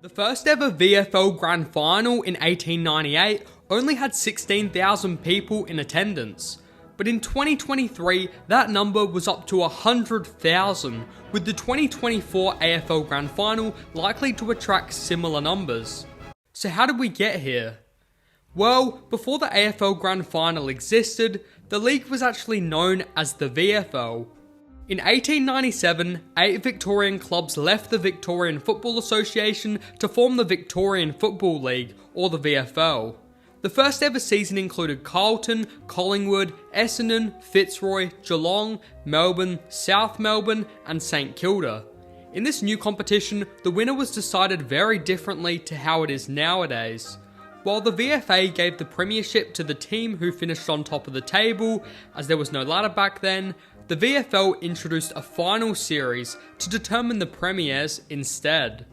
The first ever VFL Grand Final in 1898 only had 16,000 people in attendance, but in 2023 that number was up to 100,000, with the 2024 AFL Grand Final likely to attract similar numbers. So how did we get here? Well, before the AFL Grand Final existed, the league was actually known as the VFL. In 1897, 8 Victorian clubs left the Victorian Football Association to form the Victorian Football League, or the VFL. The first ever season included Carlton, Collingwood, Essendon, Fitzroy, Geelong, Melbourne, South Melbourne and St Kilda. In this new competition, the winner was decided very differently to how it is nowadays. While the VFA gave the premiership to the team who finished on top of the table, as there was no ladder back then, the VFL introduced a final series to determine the premiers instead.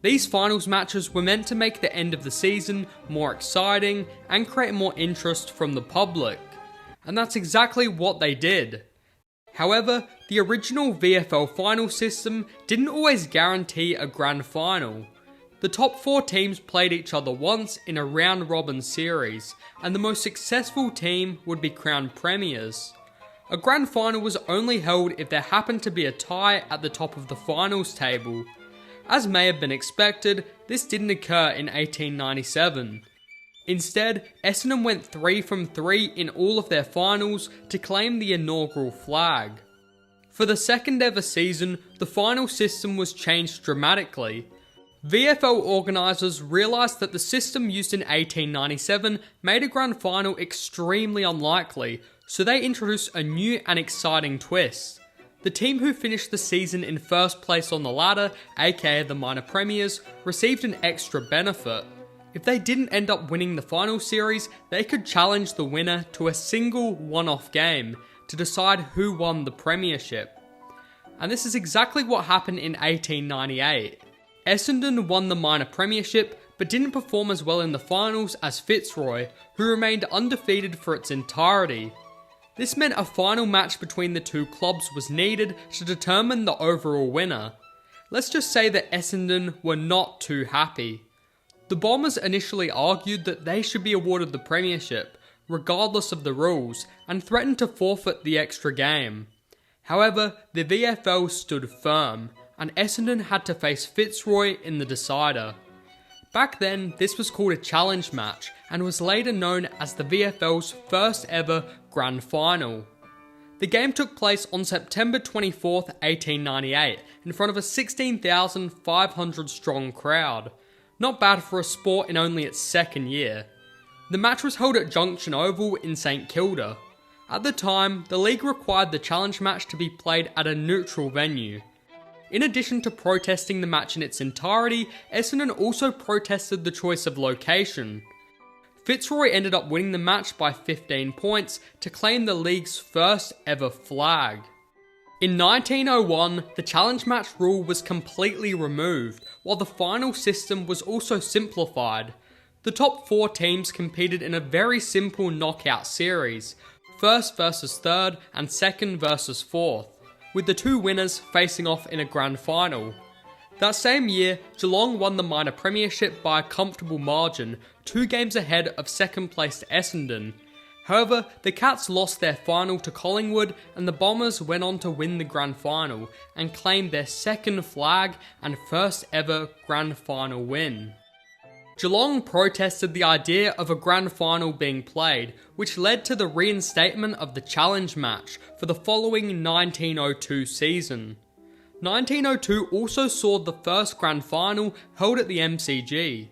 These finals matches were meant to make the end of the season more exciting and create more interest from the public. And that's exactly what they did. However, the original VFL final system didn't always guarantee a grand final. The top 4 teams played each other once in a round-robin series, and the most successful team would be crowned premiers. A grand final was only held if there happened to be a tie at the top of the finals table. As may have been expected, this didn't occur in 1897. Instead, Essendon went 3 from 3 in all of their finals to claim the inaugural flag. For the second ever season, the final system was changed dramatically. VFL organisers realised that the system used in 1897 made a grand final extremely unlikely, so they introduced a new and exciting twist. The team who finished the season in first place on the ladder, aka the minor premiers, received an extra benefit. If they didn't end up winning the final series, they could challenge the winner to a single one-off game to decide who won the premiership. And this is exactly what happened in 1898. Essendon won the minor premiership, but didn't perform as well in the finals as Fitzroy, who remained undefeated for its entirety. This meant a final match between the two clubs was needed to determine the overall winner. Let's just say that Essendon were not too happy. The Bombers initially argued that they should be awarded the premiership, regardless of the rules, and threatened to forfeit the extra game. However, the VFL stood firm, and Essendon had to face Fitzroy in the decider. Back then, this was called a challenge match and was later known as the VFL's first ever grand final. The game took place on September 24th, 1898 in front of a 16,500 strong crowd. Not bad for a sport in only its second year. The match was held at Junction Oval in St Kilda. At the time, the league required the challenge match to be played at a neutral venue. In addition to protesting the match in its entirety, Essendon also protested the choice of location. Fitzroy ended up winning the match by 15 points to claim the league's first ever flag. In 1901, the challenge match rule was completely removed, while the final system was also simplified. The top 4 teams competed in a very simple knockout series, first versus third and second versus fourth, with the 2 winners facing off in a grand final. That same year, Geelong won the minor premiership by a comfortable margin, 2 games ahead of second placed Essendon. However, the Cats lost their final to Collingwood and the Bombers went on to win the grand final and claim their second flag and first ever grand final win. Geelong protested the idea of a grand final being played, which led to the reinstatement of the challenge match for the following 1902 season. 1902 also saw the first grand final held at the MCG.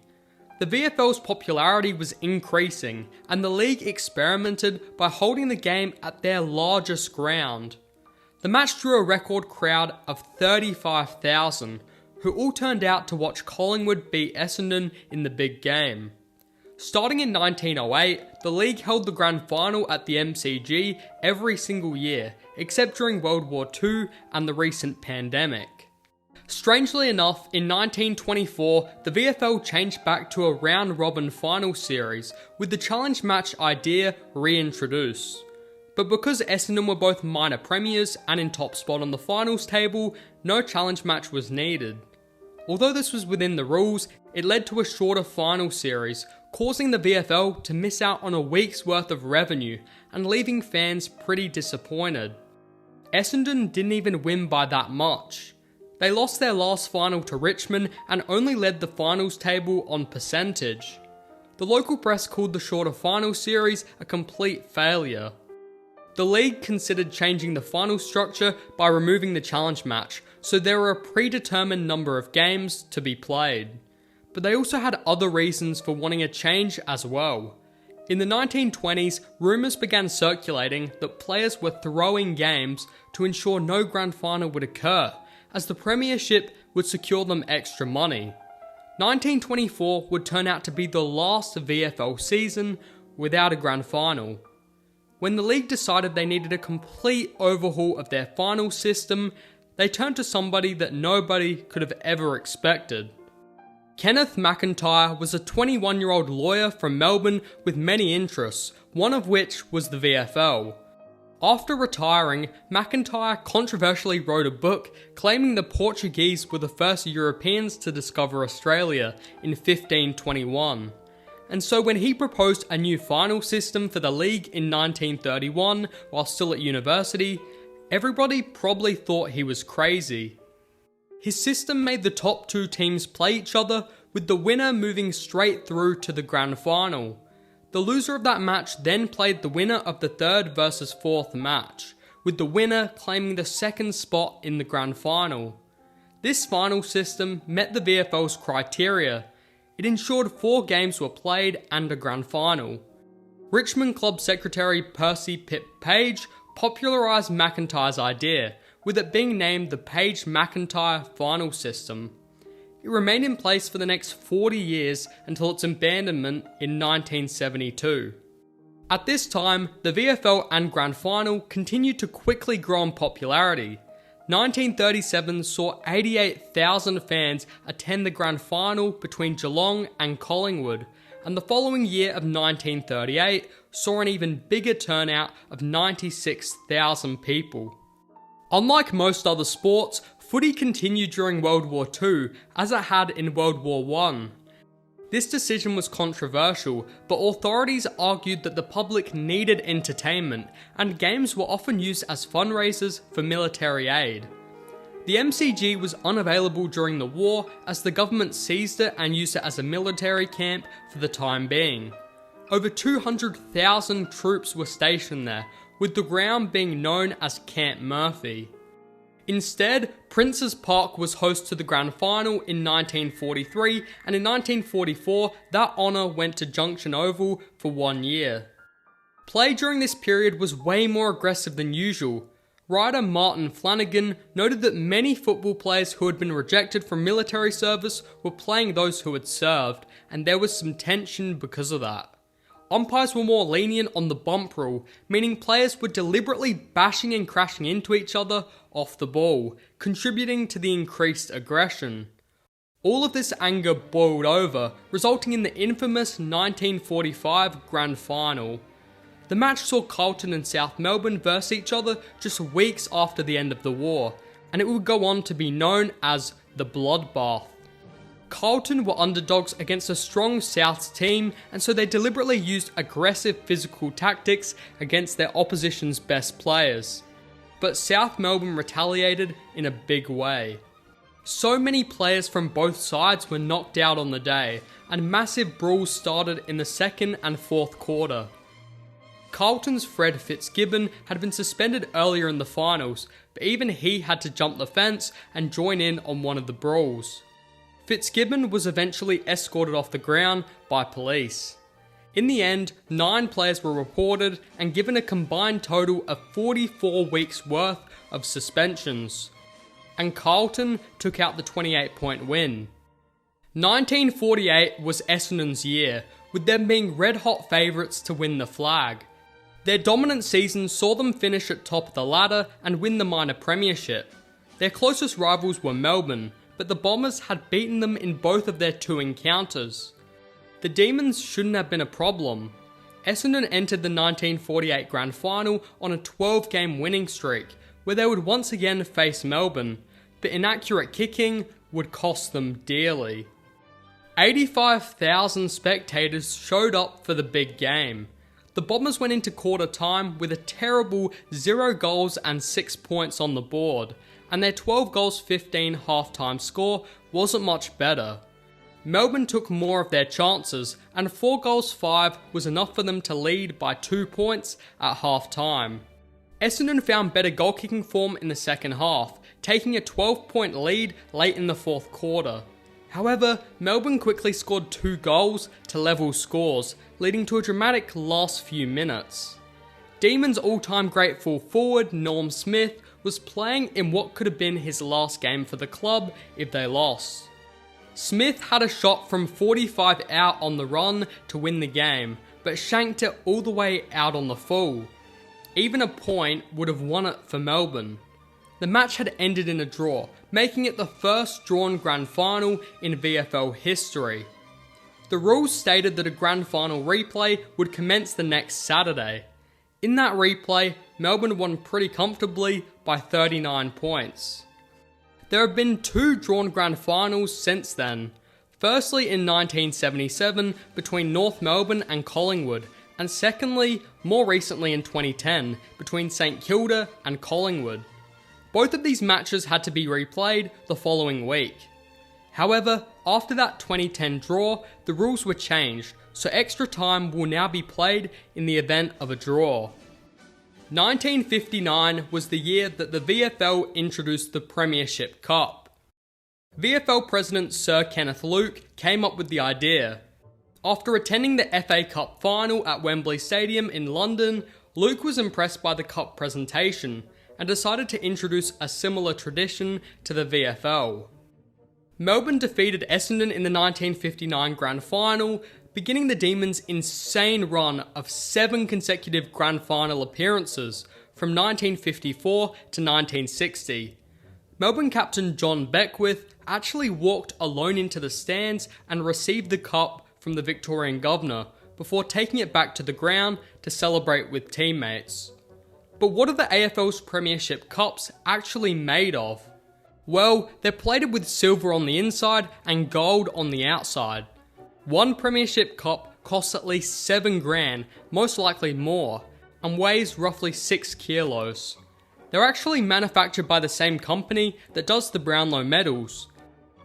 The VFL's popularity was increasing, and the league experimented by holding the game at their largest ground. The match drew a record crowd of 35,000, who all turned out to watch Collingwood beat Essendon in the big game. Starting in 1908, the league held the grand final at the MCG every single year, except during World War II and the recent pandemic. Strangely enough, in 1924, the VFL changed back to a round-robin final series, with the challenge match idea reintroduced. But because Essendon were both minor premiers and in top spot on the finals table, no challenge match was needed. Although this was within the rules, it led to a shorter final series, causing the VFL to miss out on a week's worth of revenue and leaving fans pretty disappointed. Essendon didn't even win by that much. They lost their last final to Richmond and only led the finals table on percentage. The local press called the shorter final series a complete failure. The league considered changing the final structure by removing the challenge match, so there were a predetermined number of games to be played. But they also had other reasons for wanting a change as well. In the 1920s, rumours began circulating that players were throwing games to ensure no grand final would occur, as the Premiership would secure them extra money. 1924 would turn out to be the last VFL season without a grand final. When the league decided they needed a complete overhaul of their final system, they turned to somebody that nobody could have ever expected. Kenneth McIntyre was a 21-year-old lawyer from Melbourne with many interests, one of which was the VFL. After retiring, McIntyre controversially wrote a book claiming the Portuguese were the first Europeans to discover Australia in 1521. And so when he proposed a new final system for the league in 1931 while still at university, everybody probably thought he was crazy. His system made the top two teams play each other, with the winner moving straight through to the grand final. The loser of that match then played the winner of the third versus fourth match, with the winner claiming the second spot in the grand final. This final system met the VFL's criteria. It ensured 4 games were played and a grand final. Richmond Club Secretary Percy Pip Page popularised McIntyre's idea, with it being named the Page-McIntyre final system. It remained in place for the next 40 years until its abandonment in 1972. At this time, the VFL and Grand Final continued to quickly grow in popularity. 1937 saw 88,000 fans attend the Grand Final between Geelong and Collingwood, and the following year of 1938 saw an even bigger turnout of 96,000 people. Unlike most other sports, footy continued during World War II as it had in World War I. This decision was controversial, but authorities argued that the public needed entertainment, and games were often used as fundraisers for military aid. The MCG was unavailable during the war as the government seized it and used it as a military camp for the time being. Over 200,000 troops were stationed there, with the ground being known as Camp Murphy. Instead, Princes Park was host to the Grand Final in 1943, and in 1944 that honour went to Junction Oval for 1 year. Play during this period was way more aggressive than usual. Writer Martin Flanagan noted that many football players who had been rejected from military service were playing those who had served, and there was some tension because of that. Umpires were more lenient on the bump rule, meaning players were deliberately bashing and crashing into each other off the ball, contributing to the increased aggression. All of this anger boiled over, resulting in the infamous 1945 Grand Final. The match saw Carlton and South Melbourne verse each other just weeks after the end of the war, and it would go on to be known as the Bloodbath. Carlton were underdogs against a strong Souths team, and so they deliberately used aggressive physical tactics against their opposition's best players. But South Melbourne retaliated in a big way. So many players from both sides were knocked out on the day, and massive brawls started in the second and fourth quarter. Carlton's Fred Fitzgibbon had been suspended earlier in the finals, but even he had to jump the fence and join in on one of the brawls. Fitzgibbon was eventually escorted off the ground by police. In the end, 9 players were reported and given a combined total of 44 weeks worth of suspensions. And Carlton took out the 28-point win. 1948 was Essendon's year, with them being red-hot favourites to win the flag. Their dominant season saw them finish at top of the ladder and win the minor premiership. Their closest rivals were Melbourne, but the Bombers had beaten them in both of their 2 encounters. The Demons shouldn't have been a problem. Essendon entered the 1948 Grand Final on a 12-game winning streak, where they would once again face Melbourne, but inaccurate kicking, would cost them dearly. 85,000 spectators showed up for the big game. The Bombers went into quarter time with a terrible 0 goals and 6 points on the board, and their 12 goals 15 halftime score wasn't much better. Melbourne took more of their chances, and 4 goals 5 was enough for them to lead by 2 points at halftime. Essendon found better goal kicking form in the second half, taking a 12-point lead late in the fourth quarter. However, Melbourne quickly scored 2 goals to level scores, leading to a dramatic last few minutes. Demons' all-time great full forward Norm Smith was playing in what could have been his last game for the club if they lost. Smith had a shot from 45 out on the run to win the game, but shanked it all the way out on the full. Even a point would have won it for Melbourne. The match had ended in a draw, making it the first drawn grand final in VFL history. The rules stated that a grand final replay would commence the next Saturday. In that replay, Melbourne won pretty comfortably by 39 points. There have been 2 drawn grand finals since then. Firstly in 1977 between North Melbourne and Collingwood, and secondly, more recently in 2010, between St Kilda and Collingwood. Both of these matches had to be replayed the following week. However, after that 2010 draw, the rules were changed, so extra time will now be played in the event of a draw. 1959 was the year that the VFL introduced the Premiership Cup. VFL President Sir Kenneth Luke came up with the idea. After attending the FA Cup final at Wembley Stadium in London, Luke was impressed by the cup presentation and decided to introduce a similar tradition to the VFL. Melbourne defeated Essendon in the 1959 Grand Final, beginning the Demons' insane run of 7 consecutive Grand Final appearances from 1954 to 1960. Melbourne captain John Beckwith actually walked alone into the stands and received the cup from the Victorian Governor before taking it back to the ground to celebrate with teammates. But what are the AFL's Premiership Cups actually made of? Well, they're plated with silver on the inside and gold on the outside. One Premiership Cup costs at least $7,000, most likely more, and weighs roughly 6 kilos. They're actually manufactured by the same company that does the Brownlow medals.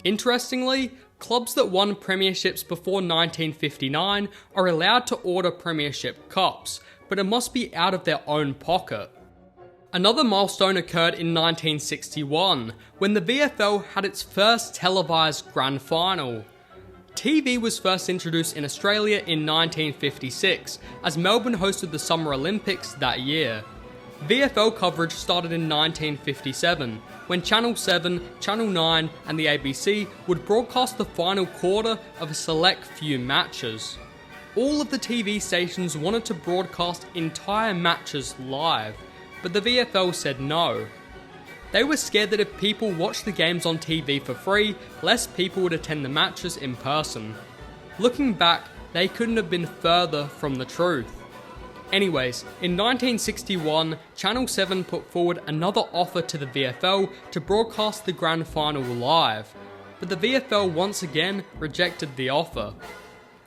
Interestingly, clubs that won premierships before 1959 are allowed to order Premiership Cups, but it must be out of their own pocket. Another milestone occurred in 1961, when the VFL had its first televised grand final. TV was first introduced in Australia in 1956, as Melbourne hosted the Summer Olympics that year. VFL coverage started in 1957, when Channel 7, Channel 9 and the ABC would broadcast the final quarter of a select few matches. All of the TV stations wanted to broadcast entire matches live, but the VFL said no. They were scared that if people watched the games on TV for free, less people would attend the matches in person. Looking back, they couldn't have been further from the truth. Anyways, in 1961, Channel 7 put forward another offer to the VFL to broadcast the grand final live, but the VFL once again rejected the offer.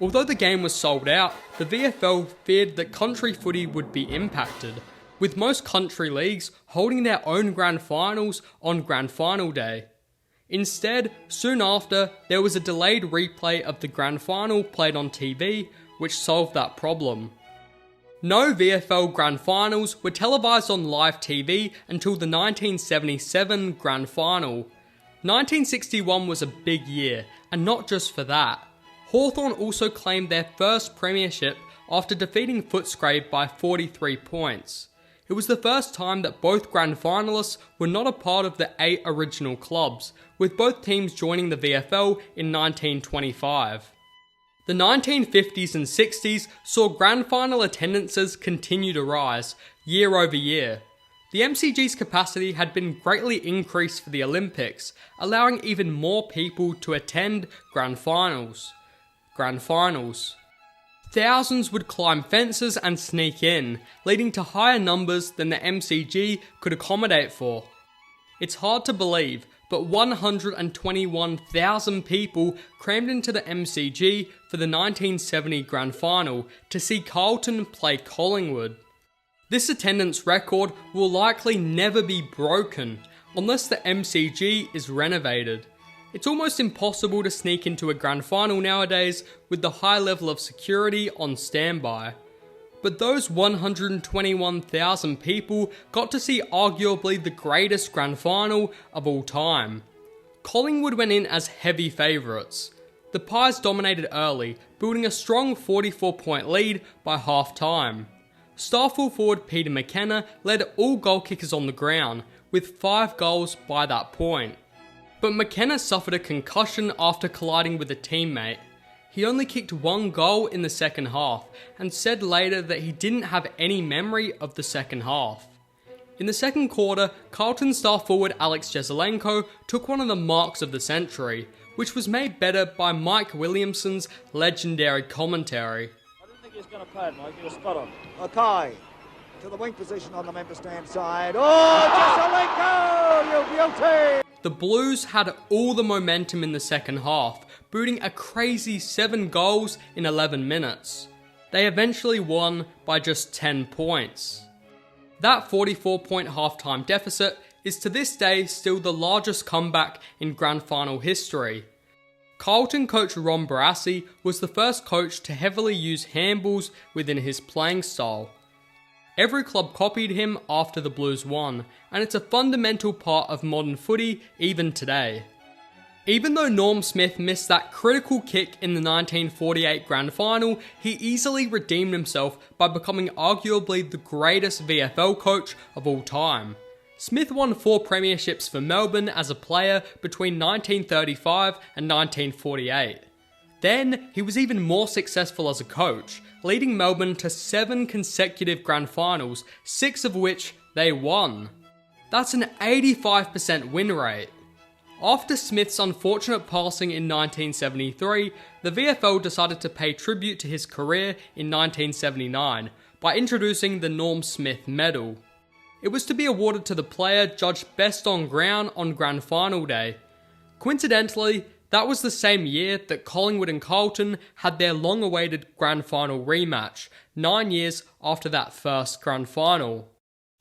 Although the game was sold out, the VFL feared that country footy would be impacted, with most country leagues holding their own grand finals on grand final day. Instead, soon after, there was a delayed replay of the grand final played on TV, which solved that problem. No VFL grand finals were televised on live TV until the 1977 grand final. 1961 was a big year, and not just for that. Hawthorn also claimed their first premiership after defeating Footscray by 43 points. It was the first time that both grand finalists were not a part of the 8 original clubs, with both teams joining the VFL in 1925. The 1950s and 60s saw grand final attendances continue to rise, year over year. The MCG's capacity had been greatly increased for the Olympics, allowing even more people to attend grand finals. Thousands would climb fences and sneak in, leading to higher numbers than the MCG could accommodate for. It's hard to believe, but 121,000 people crammed into the MCG for the 1970 Grand Final to see Carlton play Collingwood. This attendance record will likely never be broken unless the MCG is renovated. It's almost impossible to sneak into a Grand Final nowadays with the high level of security on standby. But those 121,000 people got to see arguably the greatest Grand Final of all time. Collingwood went in as heavy favourites. The Pies dominated early, building a strong 44-point lead by half-time. Star full forward Peter McKenna led all goal kickers on the ground, with 5 goals by that point. But McKenna suffered a concussion after colliding with a teammate. He only kicked 1 goal in the second half and said later that he didn't have any memory of the second half. In the second quarter, Carlton star forward Alex Jesaulenko took one of the marks of the century, which was made better by Mike Williamson's legendary commentary. I didn't think he was going to pad, Mike. He was spot on. Okay, to the wing position on the member stand side. Oh, Jesaulenko, you beauty! The Blues had all the momentum in the second half, booting a crazy 7 goals in 11 minutes. They eventually won by just 10 points. That 44-point halftime deficit is to this day still the largest comeback in Grand Final history. Carlton coach Ron Barassi was the first coach to heavily use handballs within his playing style. Every club copied him after the Blues won, and it's a fundamental part of modern footy even today. Even though Norm Smith missed that critical kick in the 1948 Grand Final, he easily redeemed himself by becoming arguably the greatest VFL coach of all time. Smith won 4 premierships for Melbourne as a player between 1935 and 1948. Then, he was even more successful as a coach, leading Melbourne to 7 consecutive Grand Finals, 6 of which they won. That's an 85% win rate. After Smith's unfortunate passing in 1973, the VFL decided to pay tribute to his career in 1979 by introducing the Norm Smith Medal. It was to be awarded to the player judged best on ground on Grand Final day. Coincidentally, that was the same year that Collingwood and Carlton had their long-awaited Grand Final rematch, 9 years after that first Grand Final.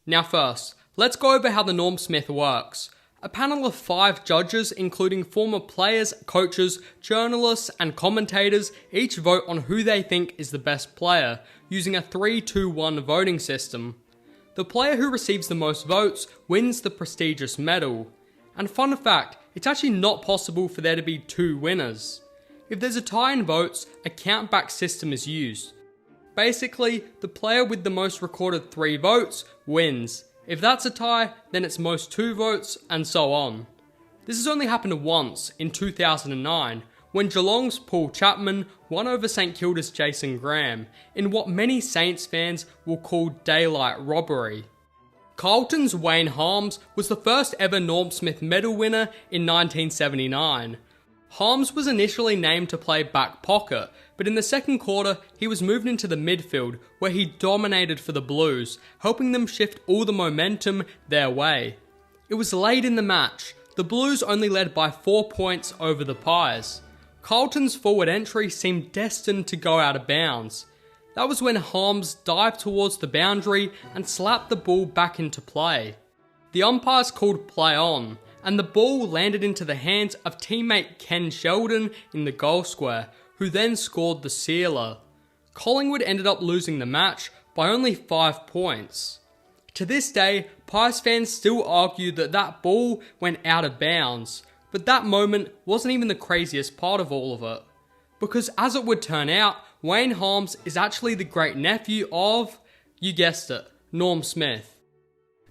Now first, let's go over how the Norm Smith works. A panel of 5 judges, including former players, coaches, journalists and commentators, each vote on who they think is the best player, using a 3-2-1 voting system. The player who receives the most votes wins the prestigious medal. And fun fact, it's actually not possible for there to be 2 winners. If there's a tie in votes, a count-back system is used. Basically, the player with the most recorded 3 votes wins. If that's a tie, then it's most 2 votes, and so on. This has only happened once, in 2009, when Geelong's Paul Chapman won over St Kilda's Jason Graham, in what many Saints fans will call daylight robbery. Carlton's Wayne Harmes was the first ever Norm Smith medal winner in 1979. Harmes was initially named to play back pocket, but in the second quarter he was moved into the midfield where he dominated for the Blues, helping them shift all the momentum their way. It was late in the match. The Blues only led by 4 points over the Pies. Carlton's forward entry seemed destined to go out of bounds. That was when Harmes dived towards the boundary and slapped the ball back into play. The umpires called play on, and the ball landed into the hands of teammate Ken Sheldon in the goal square, who then scored the sealer. Collingwood ended up losing the match by only 5 points. To this day, Pies fans still argue that that ball went out of bounds, but that moment wasn't even the craziest part of all of it. Because as it would turn out, Wayne Harmes is actually the great-nephew of, you guessed it, Norm Smith.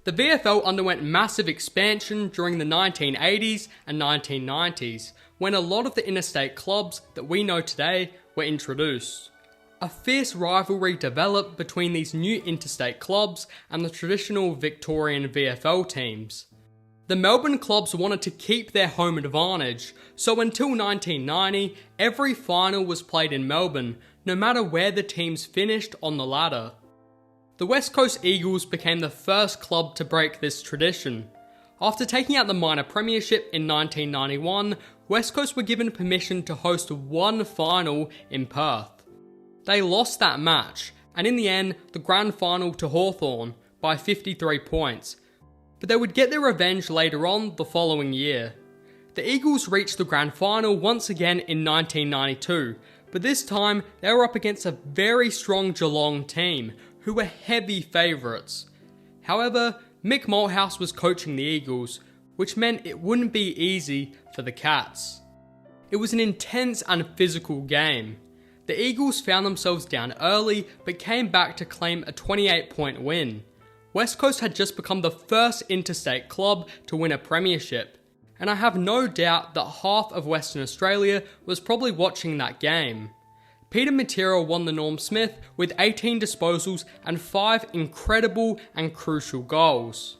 The VFL underwent massive expansion during the 1980s and 1990s, when a lot of the interstate clubs that we know today were introduced. A fierce rivalry developed between these new interstate clubs and the traditional Victorian VFL teams. The Melbourne clubs wanted to keep their home advantage, so until 1990, every final was played in Melbourne, no matter where the teams finished on the ladder. The West Coast Eagles became the first club to break this tradition. After taking out the minor premiership in 1991, West Coast were given permission to host one final in Perth. They lost that match, and in the end, the grand final to Hawthorn by 53 points, but they would get their revenge later on the following year. The Eagles reached the grand final once again in 1992, but this time they were up against a very strong Geelong team, who were heavy favourites. However, Mick Malthouse was coaching the Eagles, which meant it wouldn't be easy for the Cats. It was an intense and physical game. The Eagles found themselves down early, but came back to claim a 28-point win. West Coast had just become the first interstate club to win a premiership, and I have no doubt that half of Western Australia was probably watching that game. Peter Matera won the Norm Smith with 18 disposals and 5 incredible and crucial goals.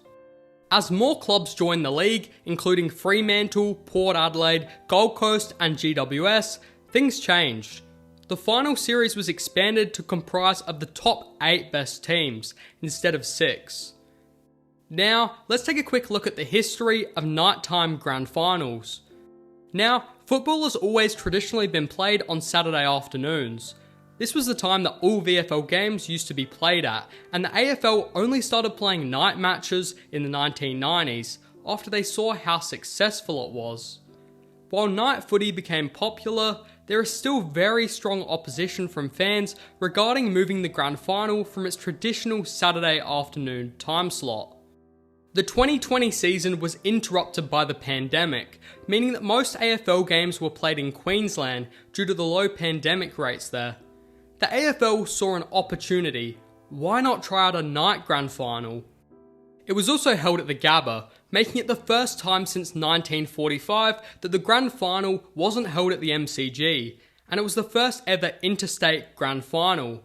As more clubs joined the league, including Fremantle, Port Adelaide, Gold Coast and GWS, things changed. The final series was expanded to comprise of the top 8 best teams, instead of 6. Now, let's take a quick look at the history of nighttime grand finals. Now, football has always traditionally been played on Saturday afternoons. This was the time that all VFL games used to be played at, and the AFL only started playing night matches in the 1990s, after they saw how successful it was. While night footy became popular, there is still very strong opposition from fans regarding moving the grand final from its traditional Saturday afternoon time slot. The 2020 season was interrupted by the pandemic, meaning that most AFL games were played in Queensland due to the low pandemic rates there. The AFL saw an opportunity. Why not try out a night grand final? It was also held at the Gabba, making it the first time since 1945 that the grand final wasn't held at the MCG, and it was the first ever interstate grand final.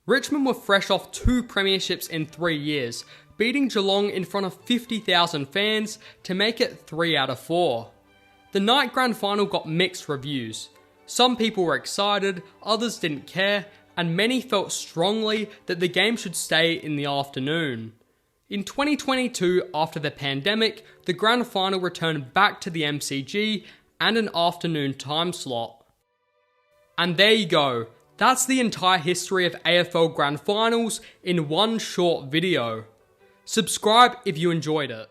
Richmond were fresh off 2 premierships in 3 years, beating Geelong in front of 50,000 fans to make it 3 out of 4. The night grand final got mixed reviews. Some people were excited, others didn't care, and many felt strongly that the game should stay in the afternoon. In 2022, after the pandemic, the grand final returned back to the MCG and an afternoon time slot. And there you go, that's the entire history of AFL grand finals in one short video. Subscribe if you enjoyed it.